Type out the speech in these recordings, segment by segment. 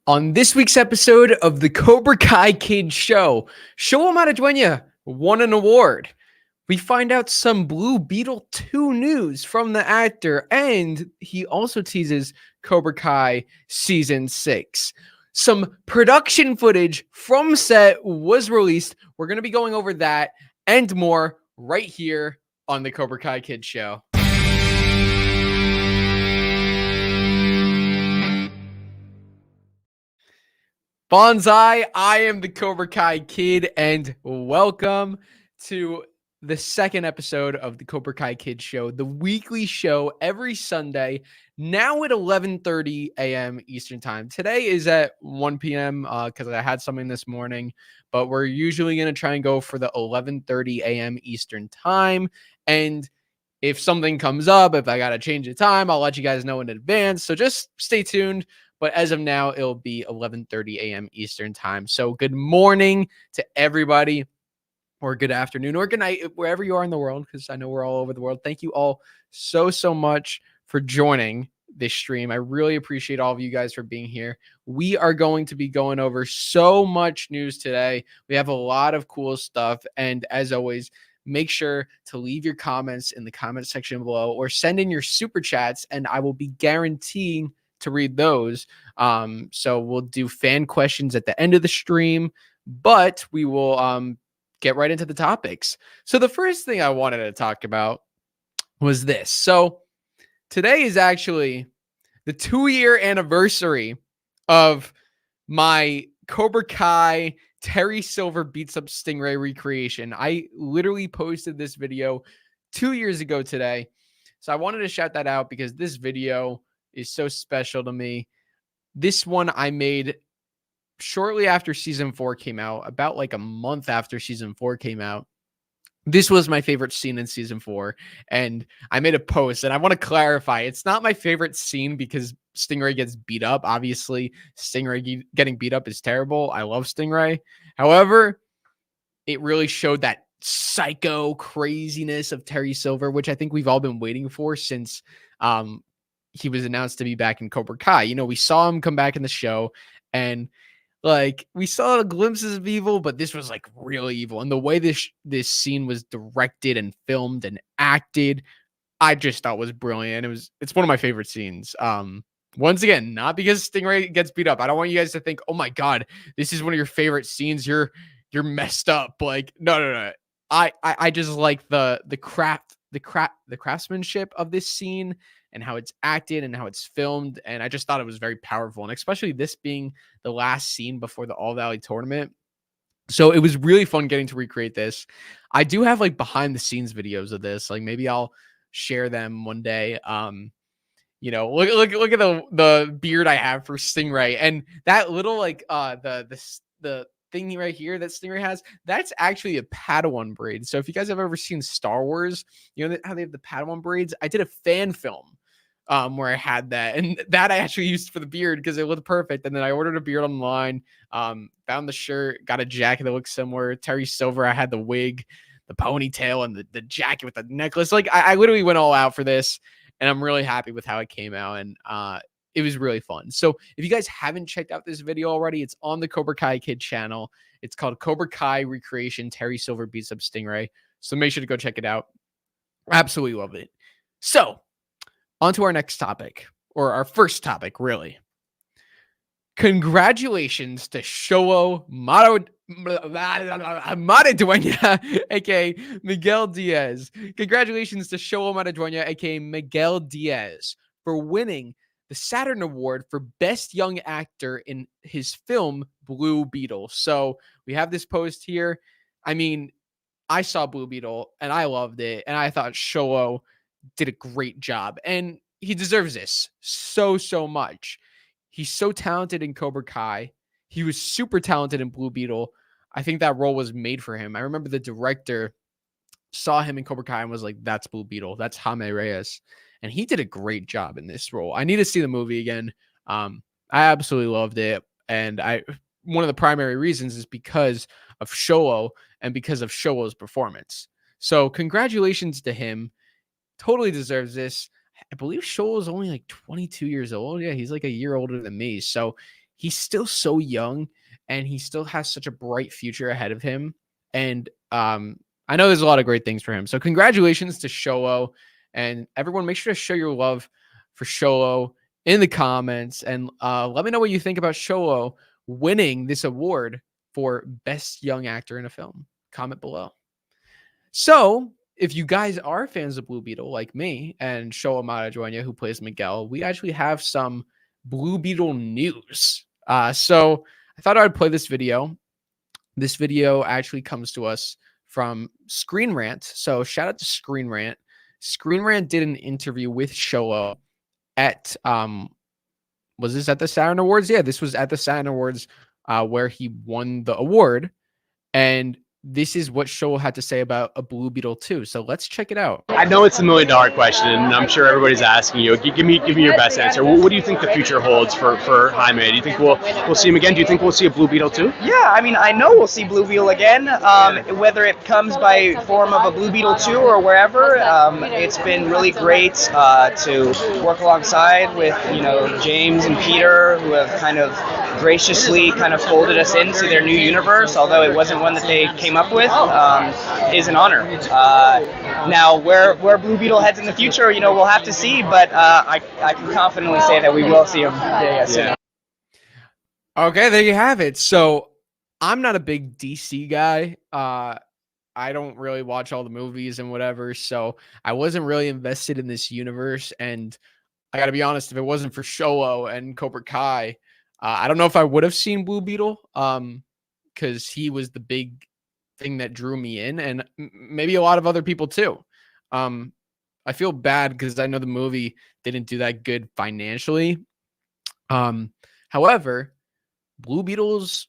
On this week's episode of the Cobra Kai Kid Show, Xolo Mariduena won an award. We find out some Blue Beetle 2 news from the actor, and he also teases Cobra Kai Season 6. Some production footage from set was released. We're going to be going over that and more right here on the Cobra Kai Kid Show. Bonsai, I am the Cobra Kai Kid, and welcome to the second episode of the Cobra Kai Kid Show, the weekly show every Sunday, now at 11:30 a.m. Eastern Time. Today is at 1 p.m. Because I had something this morning, but we're usually going to try and go for the 11:30 a.m. Eastern Time, and if something comes up, if I got to change the time, I'll let you guys know in advance, so just stay tuned. But as of now, it'll be 11:30 a.m. Eastern Time. So good morning to everybody, or good afternoon, or good night, wherever you are in the world, because I know we're all over the world. Thank you all so much for joining this stream. I really appreciate all of you guys for being here. We are going to be going over so much news today. We have a lot of cool stuff. And as always, make sure to leave your comments in the comment section below or send in your super chats, and I will be guaranteeing to read those. So we'll do fan questions at the end of the stream, but we will get right into the topics. So the first thing I wanted to talk about was this. So today is actually the 2-year anniversary of my Cobra Kai Terry Silver Beats Up Stingray recreation. I literally posted this video 2 years ago today. So I wanted to shout that out because this video is so special to me. This one I made shortly after season 4 came out, about like a month after season 4 came out. This was my favorite scene in season 4, and I made a post, and I want to clarify, it's not my favorite scene because Stingray gets beat up. Obviously, Stingray getting beat up is terrible. I love Stingray. However, it really showed that psycho craziness of Terry Silver, which I think we've all been waiting for since he was announced to be back in Cobra Kai. You know, we saw him come back in the show, and like we saw glimpses of evil, but this was like real evil. And the way this scene was directed and filmed and acted, I just thought was brilliant. It's one of my favorite scenes. Once again, not because Stingray gets beat up. I don't want you guys to think, oh my God, this is one of your favorite scenes. You're messed up. Like, no. I just like the craftsmanship of this scene and how it's acted and how it's filmed. And I just thought it was very powerful. And especially this being the last scene before the All Valley tournament. So it was really fun getting to recreate this. I do have like behind the scenes videos of this. Like maybe I'll share them one day. You know, look at the beard I have for Stingray, and that little like the thing right here that Stingray has, that's actually a Padawan braid. So if you guys have ever seen Star Wars, you know how they have the Padawan braids. I did a fan film where I had that, and that I actually used for the beard because it looked perfect. And then I ordered a beard online, found the shirt, got a jacket that looks similar. Terry Silver, I had the wig, the ponytail, and the jacket with the necklace. Like I literally went all out for this, and I'm really happy with how it came out. And it was really fun. So if you guys haven't checked out this video already, it's on the Cobra Kai Kid channel. It's called Cobra Kai Recreation Terry Silver Beats Up Stingray. So make sure to go check it out. Absolutely love it. So on to our next topic, or our first topic, really. Congratulations to Xolo Mariduena, aka Miguel Diaz. Congratulations to Xolo Mariduena, aka Miguel Diaz, for winning the Saturn Award for Best Young Actor in his film Blue Beetle. So we have this post here. I mean, I saw Blue Beetle and I loved it, and I thought Xolo did a great job, and he deserves this so much. He's so talented in Cobra Kai. He was super talented in Blue Beetle. I think that role was made for him. I remember the director saw him in Cobra Kai and was like, that's Blue Beetle. That's Jaime Reyes. And he did a great job in this role. I need to see the movie again. I absolutely loved it. And one of the primary reasons is because of Xolo and because of Xolo's performance. So congratulations to him. Totally deserves this. I believe Xolo is only like 22 years old. Yeah, he's like a year older than me. So he's still so young and he still has such a bright future ahead of him. And I know there's a lot of great things for him. So congratulations to Xolo, and everyone make sure to show your love for Xolo in the comments, and let me know what you think about Xolo winning this award for Best Young Actor in a Film. Comment below. So if you guys are fans of Blue Beetle like me and Xolo Mariduena, who plays Miguel, we actually have some Blue Beetle news. So I thought I'd play this video. This video actually comes to us from Screen Rant. So shout out to Screen Rant. Screen Rant did an interview with Xolo at was this at the Saturn Awards? Yeah, this was at the Saturn Awards where he won the award. And this is what Xolo had to say about a Blue Beetle 2. So let's check it out. I know it's $1 million question, and I'm sure everybody's asking you. Give me your best answer. What do you think the future holds for Jaime? Do you think we'll see him again? Do you think we'll see a Blue Beetle 2? Yeah, I mean, I know we'll see Blue Beetle again. Whether it comes by form of a Blue Beetle 2 or wherever, it's been really great to work alongside with James and Peter, who have kind of graciously kind of folded us into their new universe, although it wasn't one that they came up with, is an honor. Now, where Blue Beetle heads in the future, we'll have to see, but I can confidently say that we will see him soon. Okay, there you have it. So I'm not a big DC guy. I don't really watch all the movies and whatever, so I wasn't really invested in this universe. And I got to be honest, if it wasn't for Xolo and Cobra Kai, I don't know if I would have seen Blue Beetle, because he was the big thing that drew me in, and maybe a lot of other people too. I feel bad because I know the movie didn't do that good financially. However, Blue Beetle's,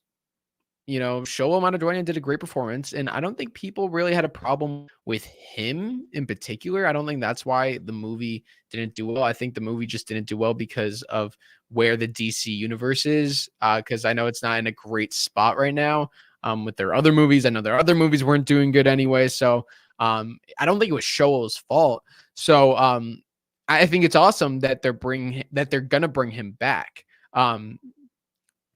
Xolo Mariduena did a great performance, and I don't think people really had a problem with him in particular. I don't think that's why the movie didn't do well. I think the movie just didn't do well because of where the DC universe is, because I know it's not in a great spot right now with their other movies. I know their other movies weren't doing good anyway, so I don't think it was Xolo's fault. So I think it's awesome that they're gonna bring him back.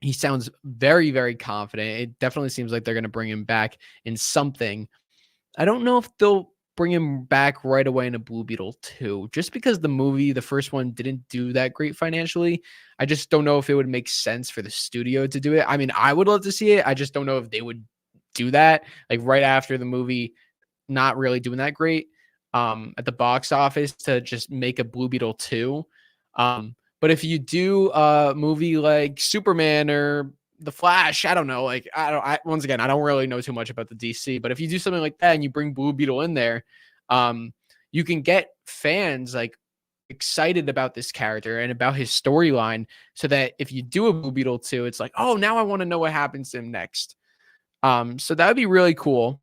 He sounds very, very confident. It definitely seems like they're going to bring him back in something. I don't know if they'll bring him back right away in a Blue Beetle 2, just because the first one didn't do that great financially. I just don't know if it would make sense for the studio to do it. I mean, I would love to see it. I just don't know if they would do that, like right after the movie not really doing that great at the box office, to just make a Blue Beetle 2. But if you do a movie like Superman or The Flash, I don't know. Once again, I don't really know too much about the DC, but if you do something like that and you bring Blue Beetle in there, you can get fans excited about this character and about his storyline, so that if you do a Blue Beetle 2, it's like, oh, now I want to know what happens to him next. So that would be really cool.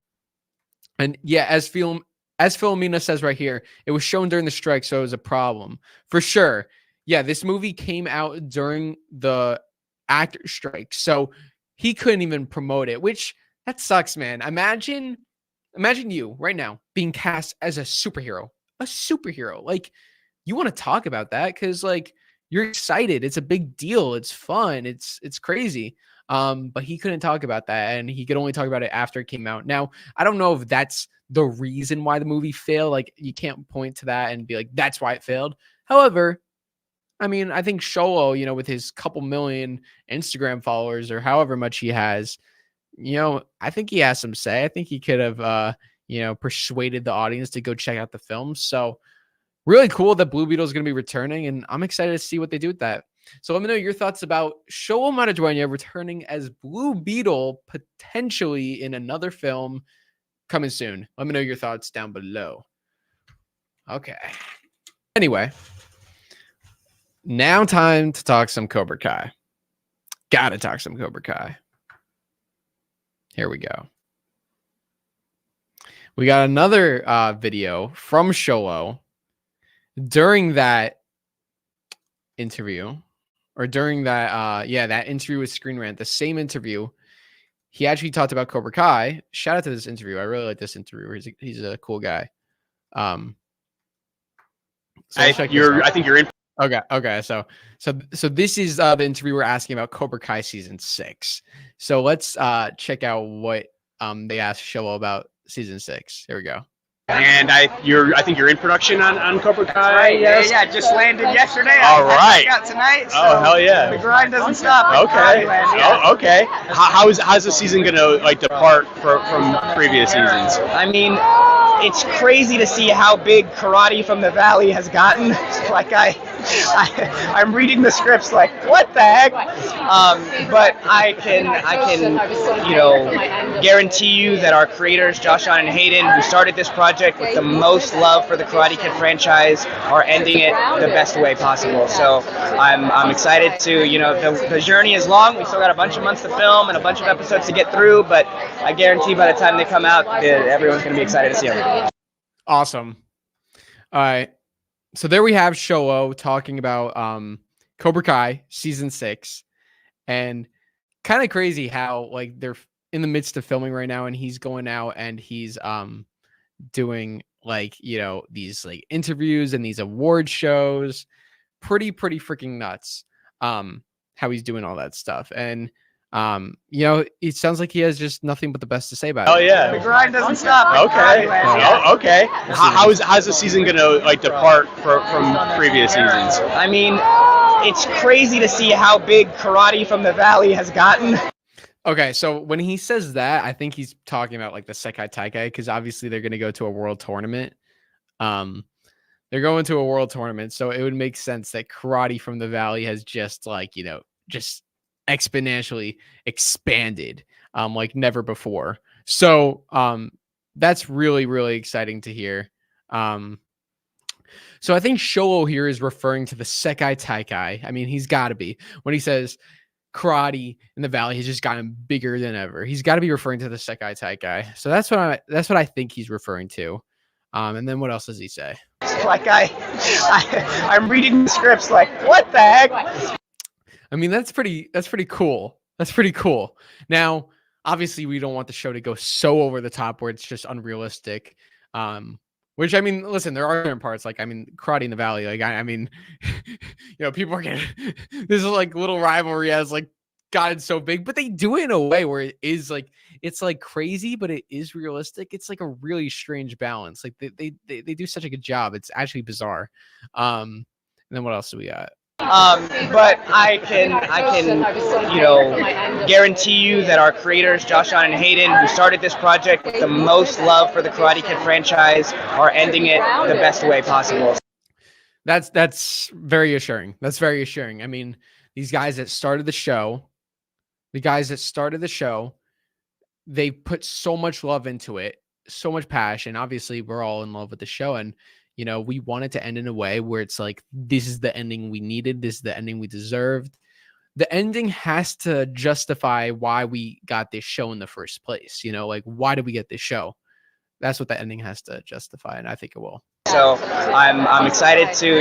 And yeah, as Philomena says right here, it was shown during the strike, so it was a problem for sure. Yeah, this movie came out during the actor strike, so he couldn't even promote it, which that sucks, man. Imagine you right now being cast as a superhero. Like, you want to talk about that because, like, you're excited. It's a big deal. It's fun. It's crazy. But he couldn't talk about that, and he could only talk about it after it came out. Now, I don't know if that's the reason why the movie failed. Like, you can't point to that and be like, that's why it failed. However, I mean, I think Xolo, with his couple million Instagram followers or however much he has, I think he has some say. I think he could have, persuaded the audience to go check out the film. So really cool that Blue Beetle is going to be returning, and I'm excited to see what they do with that. So let me know your thoughts about Xolo Mariduena returning as Blue Beetle, potentially in another film coming soon. Let me know your thoughts down below. Okay. Anyway. Now time to talk some Cobra Kai. Gotta talk some Cobra Kai. Here we go. We got another video from Xolo during that interview, or during that, that interview with Screen Rant, the same interview. He actually talked about Cobra Kai. Shout out to this interview. I really like this interviewer. He's a cool guy. So I think you're in. Okay. So this is the interview we're asking about Cobra Kai season 6. So let's check out what they asked Xolo about season 6. Here we go. And I think you're in production on Cobra Kai. Right, Yes. yeah, just landed yesterday. All right. Got tonight. So Oh, hell yeah. The grind doesn't stop. Okay. Yeah. Oh, okay. How's the season gonna depart from previous seasons? I mean, it's crazy to see how big Karate from the Valley has gotten. Like I'm reading the scripts like, what the heck? But I can guarantee you that our creators, Josh, Sean, and Hayden, who started this project with the most love for the Karate Kid franchise, are ending it the best way possible. So I'm excited to, the journey is long. We still got a bunch of months to film and a bunch of episodes to get through, but I guarantee by the time they come out, everyone's going to be excited to see them. Awesome. All right. So there we have Xolo talking about Cobra Kai season 6, and kind of crazy how they're in the midst of filming right now, and he's going out and he's doing these interviews and these award shows. Pretty freaking nuts. How he's doing all that stuff, and it sounds like he has just nothing but the best to say about it. Oh yeah, the grind doesn't stop. Okay. Okay. How's the season gonna depart from previous seasons? I mean, it's crazy to see how big Karate from the Valley has gotten. Okay, so when he says that, I think he's talking about the Sekai Taikai, because obviously they're gonna go to a world tournament. They're going to a world tournament, so it would make sense that Karate from the Valley has just just exponentially expanded like never before. So that's really exciting to hear. So I think Xolo here is referring to the Sekai Taikai. I mean, he's got to be, when he says Karate in the Valley has just gotten bigger than ever, he's got to be referring to the Sekai Taikai. So that's what I think he's referring to. And then what else does he say? Like I'm reading the scripts like, what the heck? I mean, that's pretty cool. That's pretty cool. Now, obviously, we don't want the show to go so over the top where it's just unrealistic. Which, I mean, listen, there are different parts. Karate in the Valley. I mean, people are getting this is little rivalry has gotten so big, but they do it in a way where it is it's crazy, but it is realistic. It's a really strange balance. They do such a good job. It's actually bizarre. And then what else do we got? But I can guarantee you that our creators, Josh, Sean, and Hayden, who started this project with the most love for the Karate Kid franchise, are ending it the best way possible. That's very assuring. That's very assuring. I mean, these guys that started the show, they put so much love into it, so much passion. Obviously, we're all in love with the show, and we want it to end in a way where it's this is the ending we needed. This is the ending we deserved. The ending has to justify why we got this show in the first place. Why did we get this show? That's what the ending has to justify, and I think it will. So I'm excited to,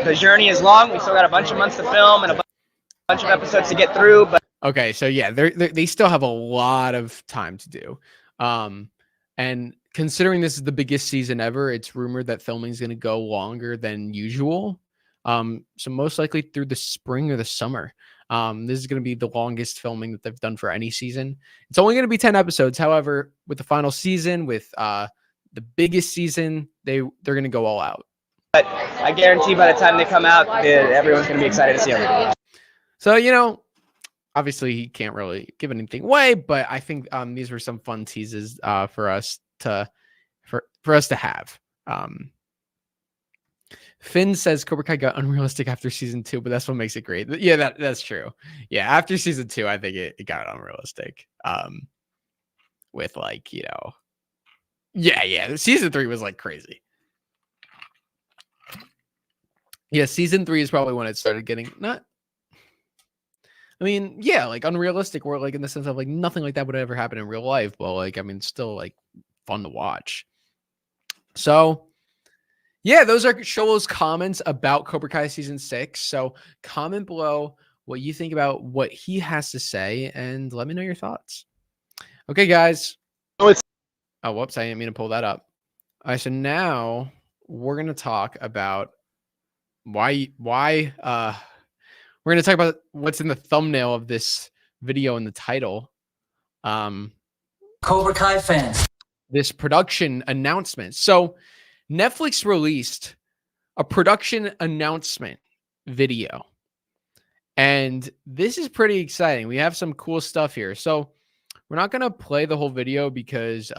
the journey is long. We still got a bunch of months to film and a bunch of episodes to get through. But okay, so yeah, they still have a lot of time to do. And considering this is the biggest season ever, it's rumored that filming is going to go longer than usual. So most likely through the spring or the summer. This is going to be the longest filming that they've done for any season. It's only going to be 10 episodes. However, with the final season, with the biggest season, they're going to go all out. But I guarantee by the time they come out, everyone's going to be excited to see them. So, obviously he can't really give anything away, but I think these were some fun teases for us to have. Finn says Cobra Kai got unrealistic after season 2, but that's what makes it great. Yeah, that's true. Yeah, after season 2, I think it got unrealistic. With yeah, season 3 was crazy. Yeah, season 3 is probably when it started getting unrealistic, or in the sense of nothing like that would ever happen in real life, but still fun to watch. So yeah, those are Xolo's comments about Cobra Kai season 6. So comment below what you think about what he has to say, and let me know your thoughts. Okay, guys. Oh, whoops, I didn't mean to pull that up. All right, so now we're going to talk about why we're going to talk about what's in the thumbnail of this video and the title. Cobra Kai fans. This production announcement. So Netflix released a production announcement video. And this is pretty exciting. We have some cool stuff here. So we're not going to play the whole video because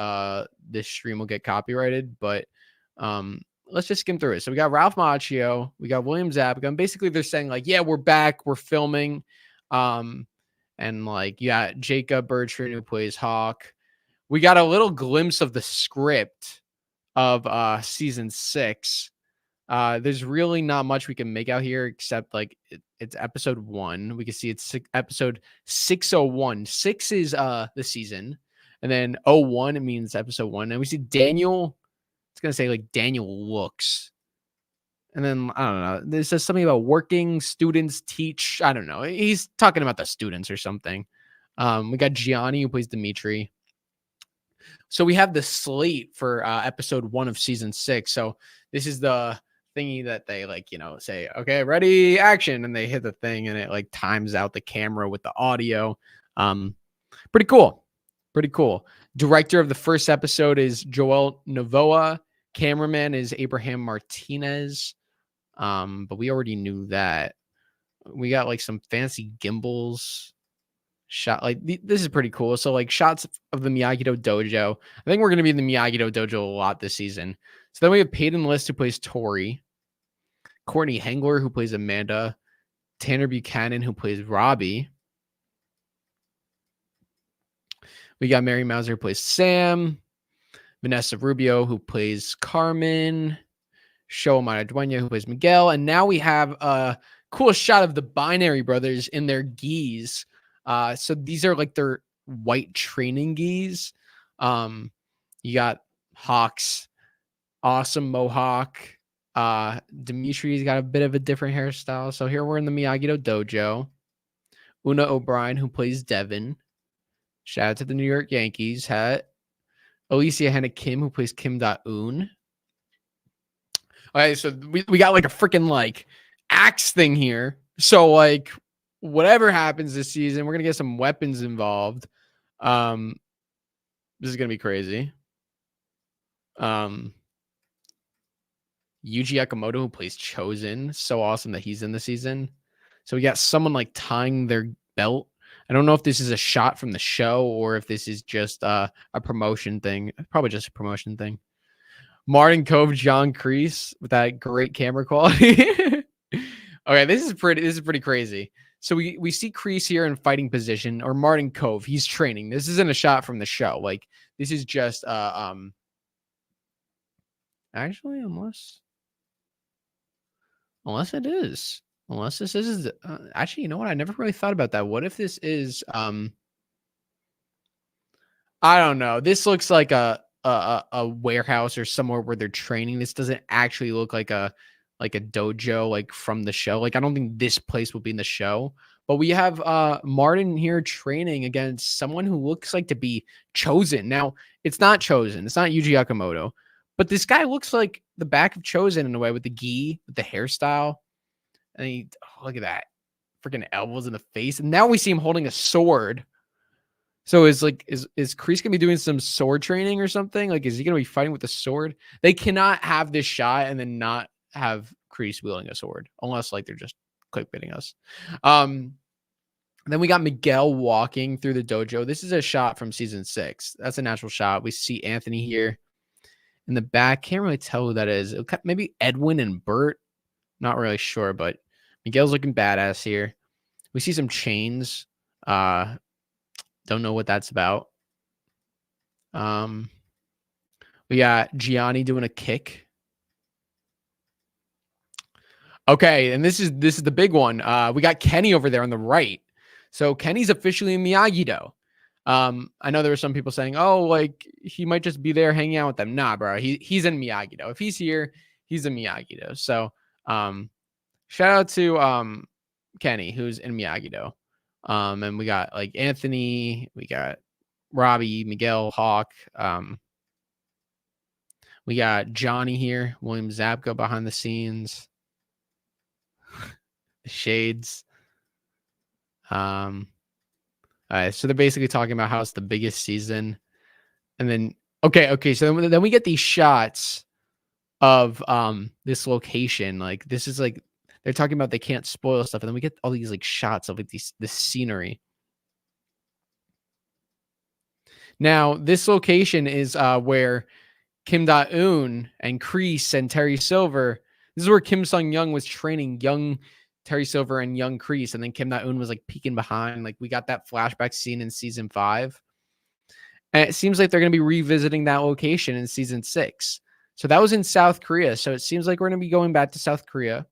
this stream will get copyrighted, but let's just skim through it. So we got Ralph Macchio, we got William Zabka, and basically they're saying like, yeah, we're back, we're filming. And like, you got Jacob Bertrand who plays Hawk. We got a little glimpse of the script of season 6. There's really not much we can make out here except like it's episode 1. We can see it's episode 601. 6 is the season, and then 01 it means episode 1. And we see Daniel. It's gonna say like Daniel looks, and then I don't know. This says something about working students teach. I don't know. He's talking about the students or something. We got Gianni who plays Dimitri. So we have the slate for episode 1 of season 6. So this is the thingy that they like, you know, say, okay, ready, action, and they hit the thing and it like times out the camera with the audio. Pretty cool. Director of the first episode is Joel Novoa. Cameraman is Abraham Martinez. But we already knew that. We got like some fancy gimbals shot. Like this is pretty cool. So like shots of the Miyagi-Do dojo. I think we're going to be in the Miyagi-Do dojo a lot this season. So then we have Peyton List who plays Tori. Courtney Hengler, who plays Amanda. Tanner Buchanan, who plays Robbie. We got Mary Mauser, who plays Sam. Vanessa Rubio, who plays Carmen. Xolo Mariduena, who plays Miguel. And now we have a cool shot of the Binary Brothers in their gis. So these are like their white training gis. You got Hawk's awesome mohawk. Dimitri's got a bit of a different hairstyle. So here we're in the Miyagi-Do dojo. Una O'Brien, who plays Devin. Shout out to the New York Yankees hat. Alicia Hannah Kim, who plays Kim Da-eun. Okay, so we got like a freaking like axe thing here. So like whatever happens this season, we're gonna get some weapons involved. This is gonna be crazy. Yuji Akamoto, who plays Chosen. So awesome that he's in the season. So we got someone like tying their belt. I don't know if this is a shot from the show or if this is just a promotion thing. Probably just a promotion thing. Martin Cove, John Kreese with that great camera quality. Okay, this is pretty crazy. So we see Kreese here in fighting position, or Martin Cove. He's training. This isn't a shot from the show. Like this is just actually unless it is. Unless this is actually, you know what? I never really thought about that. What if this is I don't know. This looks like a warehouse or somewhere where they're training. This doesn't actually look like a dojo like from the show. Like I don't think this place will be in the show. But we have Martin here training against someone who looks like to be Chosen. Now, it's not Chosen. It's not Yuji Akamoto. But this guy looks like the back of Chosen in a way with the gi, with the hairstyle. And look at that. Freaking elbows in the face. And now we see him holding a sword. So is Kreese gonna be doing some sword training or something? Like, is he gonna be fighting with a sword? They cannot have this shot and then not have Kreese wielding a sword, unless like they're just clickbaiting us. Then we got Miguel walking through the dojo. This is a shot from season 6. That's a natural shot. We see Anthony here in the back. Can't really tell who that is. Maybe Edwin and Bert. Not really sure, but Miguel's looking badass here. We see some chains. Don't know what that's about. We got Gianni doing a kick. Okay, and this is the big one. We got Kenny over there on the right. So Kenny's officially in Miyagi-Do. I know there were some people saying, "Oh, like he might just be there hanging out with them." Nah, bro. He's in Miyagi-Do. If he's here, he's in Miyagi-Do. So, shout out to Kenny, who's in Miyagi-Do. And we got like Anthony, we got Robbie, Miguel, Hawk. We got Johnny here, William Zabka behind the scenes. shades. All right, so they're basically talking about how it's the biggest season, and then okay, so then we get these shots of this location. Like this is like they're talking about they can't spoil stuff, and then we get all these like shots of like this scenery. Now this location is where Kim Da-eun and Kreese and Terry Silver. This is where Kim Sung-young was training young Terry Silver and young Kreese, and then Kim Da-eun was like peeking behind. Like we got that flashback scene in season 5, and it seems like they're going to be revisiting that location in season 6. So that was in South Korea. So it seems like we're going to be going back to South Korea,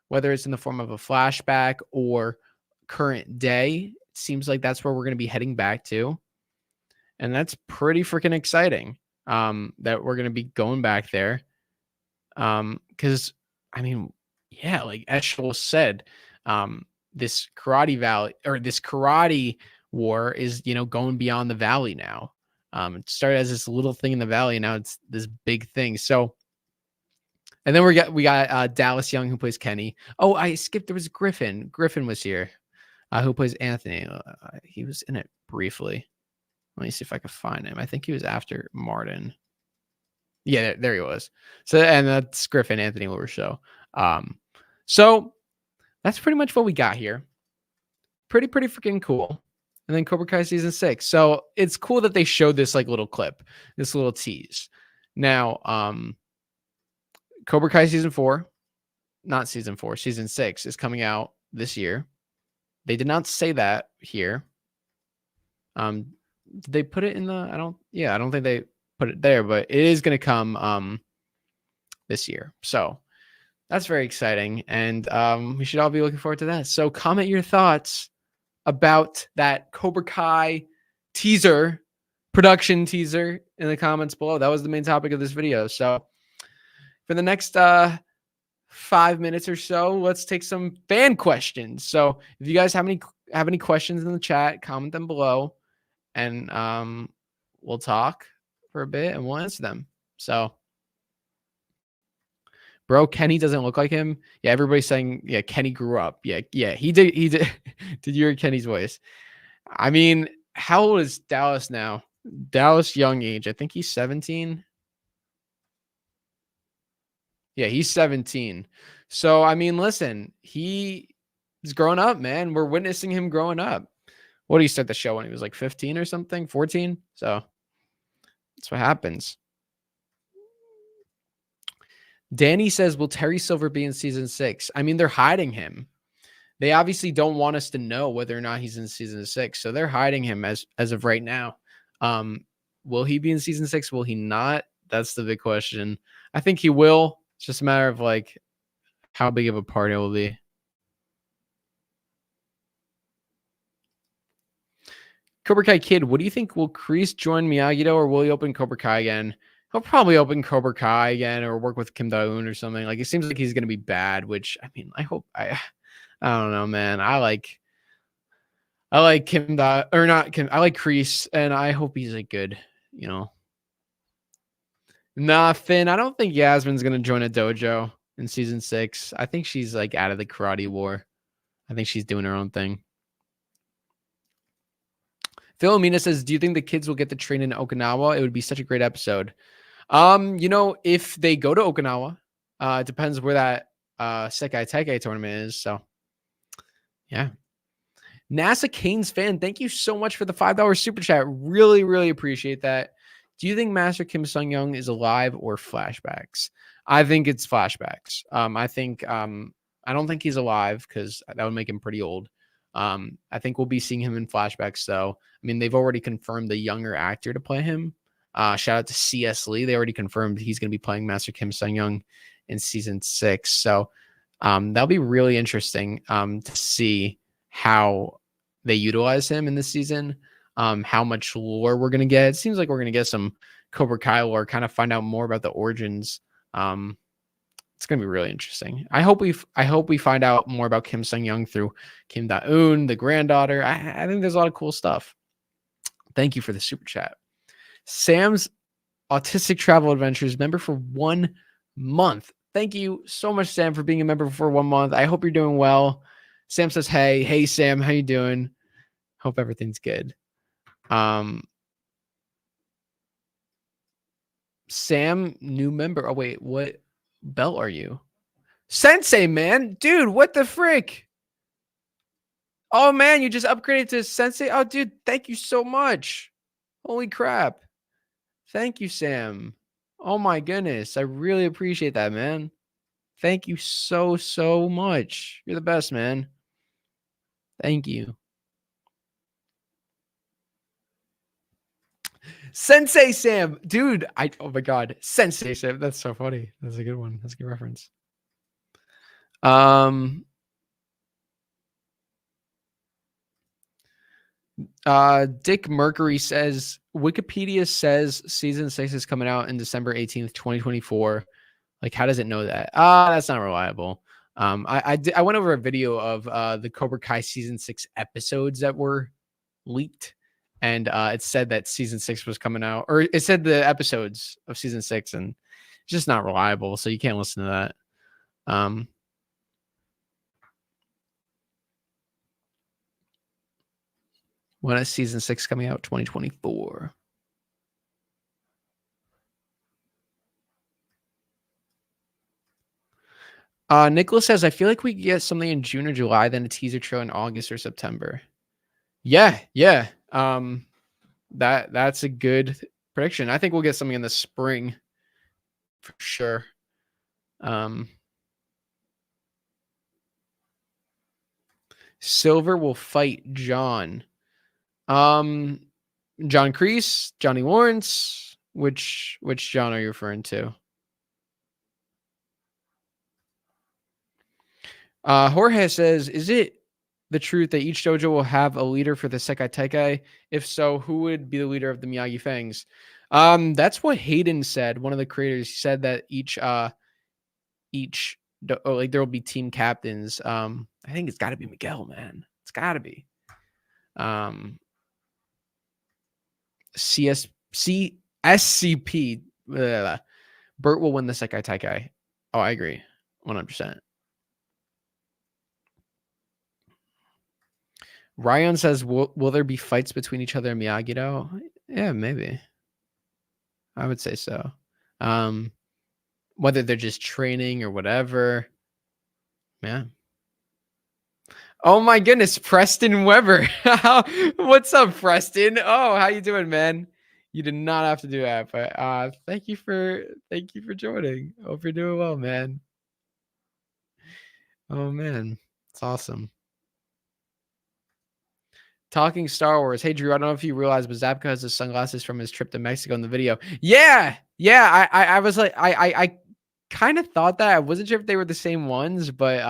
whether it's in the form of a flashback or current day. It seems like that's where we're going to be heading back to, and that's pretty freaking exciting. That we're going to be going back there. Because I mean, yeah, like Xolo said, this karate valley or this karate war is, going beyond the valley now. It started as this little thing in the valley, and now it's this big thing. So, and then we got Dallas Young, who plays Kenny. Oh, I skipped. There was Griffin. Griffin was here, who plays Anthony. He was in it briefly. Let me see if I can find him. I think he was after Martin. Yeah, there he was. So, and that's Griffin, Anthony Show. So that's pretty much what we got here. Pretty freaking cool. And then Cobra Kai season 6. So it's cool that they showed this like little clip, this little tease. Now, Cobra Kai season 4, not season 4, season 6 is coming out this year. They did not say that here. Did they put it in the? I don't think they put it there, but it is going to come this year. So that's very exciting, and we should all be looking forward to that. So comment your thoughts about that Cobra Kai production teaser in the comments below. That was the main topic of this video. So for the next 5 minutes or so, let's take some fan questions. So if you guys have any questions in the chat, comment them below, and we'll talk for a bit and we'll answer them. So, bro, Kenny doesn't look like him. Yeah, everybody's saying, yeah, Kenny grew up. Yeah, he did. Did you hear Kenny's voice? I mean, how old is Dallas now? Dallas young age. I think he's 17. Yeah, he's 17. So, I mean, listen, he's growing up, man. We're witnessing him growing up. What did he start the show when he was like 15 or something? 14? So that's what happens. Danny says, will Terry Silver be in season 6? I mean, they're hiding him. They obviously don't want us to know whether or not he's in season 6. So they're hiding him as of right now. Will he be in season 6? Will he not? That's the big question. I think he will. It's just a matter of like how big of a part it will be. Cobra Kai Kid, what do you think? Will Kreese join Miyagi-Do, or will he open Cobra Kai again? He'll probably open Cobra Kai again, or work with Kim Da-eun or something. Like, it seems like he's going to be bad, which, I mean, I don't know, man. I like Kim Da, or not Kim. I like Kreese, and I hope he's like good, Nah, Finn, I don't think Yasmin's going to join a dojo in season 6. I think she's like out of the karate war. I think she's doing her own thing. Philomena says, do you think the kids will get to train in Okinawa? It would be such a great episode. If they go to Okinawa, it depends where that Sekai Taikai tournament is. So, yeah. NASA Canes fan, thank you so much for the $5 super chat. Really, really appreciate that. Do you think Master Kim Sung-young is alive or flashbacks? I think it's flashbacks. I don't think he's alive because that would make him pretty old. I think we'll be seeing him in flashbacks, though. I mean, they've already confirmed the younger actor to play him. Shout out to C.S. Lee. They already confirmed he's going to be playing Master Kim Sung-young in season 6. So that'll be really interesting to see how they utilize him in this season, how much lore we're going to get. It seems like we're going to get some Cobra Kai lore, kind of find out more about the origins. It's going to be really interesting. I hope we find out more about Kim Sung-young through Kim Da-eun, the granddaughter. I think there's a lot of cool stuff. Thank you for the super chat. Sam's Autistic Travel Adventures member for 1 month. thank you so much, Sam, for being a member for 1 month. I hope you're doing well. Sam says, hey Sam, how you doing? Hope everything's good. Sam, new member. Oh wait, what belt are you? Sensei, man. Dude, what the frick? Oh man, you just upgraded to Sensei. Oh dude, thank you so much. Holy crap. Thank you, Sam. Oh my goodness. I really appreciate that, man. Thank you so much. You're the best, man. Thank you. Sensei Sam. Dude, oh my god. Sensei Sam. That's so funny. That's a good one. That's a good reference. Dick Mercury says Wikipedia says season 6 is coming out in December 18th, 2024. Like, how does it know that? That's not reliable. I went over a video of the Cobra Kai season 6 episodes that were leaked, and it said that season 6 was coming out, or it said the episodes of season 6, and it's just not reliable, so you can't listen to that. When is season 6 coming out? 2024. Nicholas says, I feel like we get something in June or July, then a teaser trailer in August or September. Yeah. That's a good prediction. I think we'll get something in the spring for sure. Silver will fight John. John Kreese, Johnny Lawrence. Which John are you referring to? Jorge says, is it the truth that each dojo will have a leader for the Sekai Taikai? If so, who would be the leader of the Miyagi Fangs? That's what Hayden said. One of the creators said that like there will be team captains. I think it's got to be Miguel, man. It's got to be. SCP. Bert will win the Sekai Taikai. Oh, I agree, 100%. Ryan says, will there be fights between each other and Miyagi-Do? Yeah, maybe. I would say so. Whether they're just training or whatever. Yeah. Oh my goodness, Preston Weber. What's up, Preston? Oh, how you doing, man? You did not have to do that, but thank you for joining. Hope you're doing well, man. Oh man, it's awesome. Talking Star Wars. Hey Drew, I don't know if you realize, but Zapka has his sunglasses from his trip to Mexico in the video. Yeah. I was like, I kind of thought that. I wasn't sure if they were the same ones, but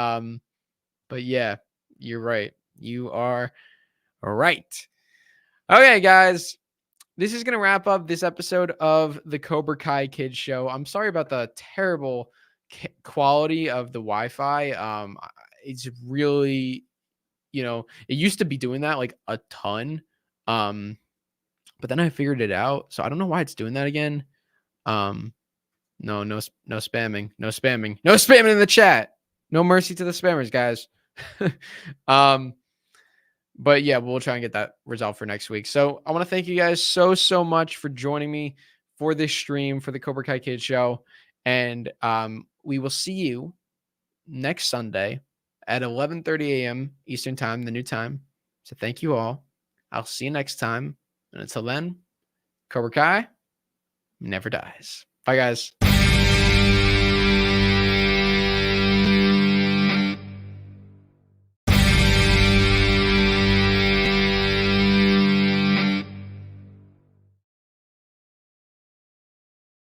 yeah, you're right. You are right. Okay, guys, this is gonna wrap up this episode of the Cobra Kai Kid Show. I'm sorry about the terrible quality of the Wi-Fi. It's really, it used to be doing that like a ton. But then I figured it out. So I don't know why it's doing that again. No spamming. No spamming in the chat. No mercy to the spammers, guys. But yeah, we'll try and get that resolved for next week. So I want to thank you guys so much for joining me for this stream for the Cobra Kai Kid Show. And we will see you next Sunday at 11:30 a.m. Eastern Time, the new time. So thank you all. I'll see you next time. And until then, Cobra Kai never dies. Bye, guys.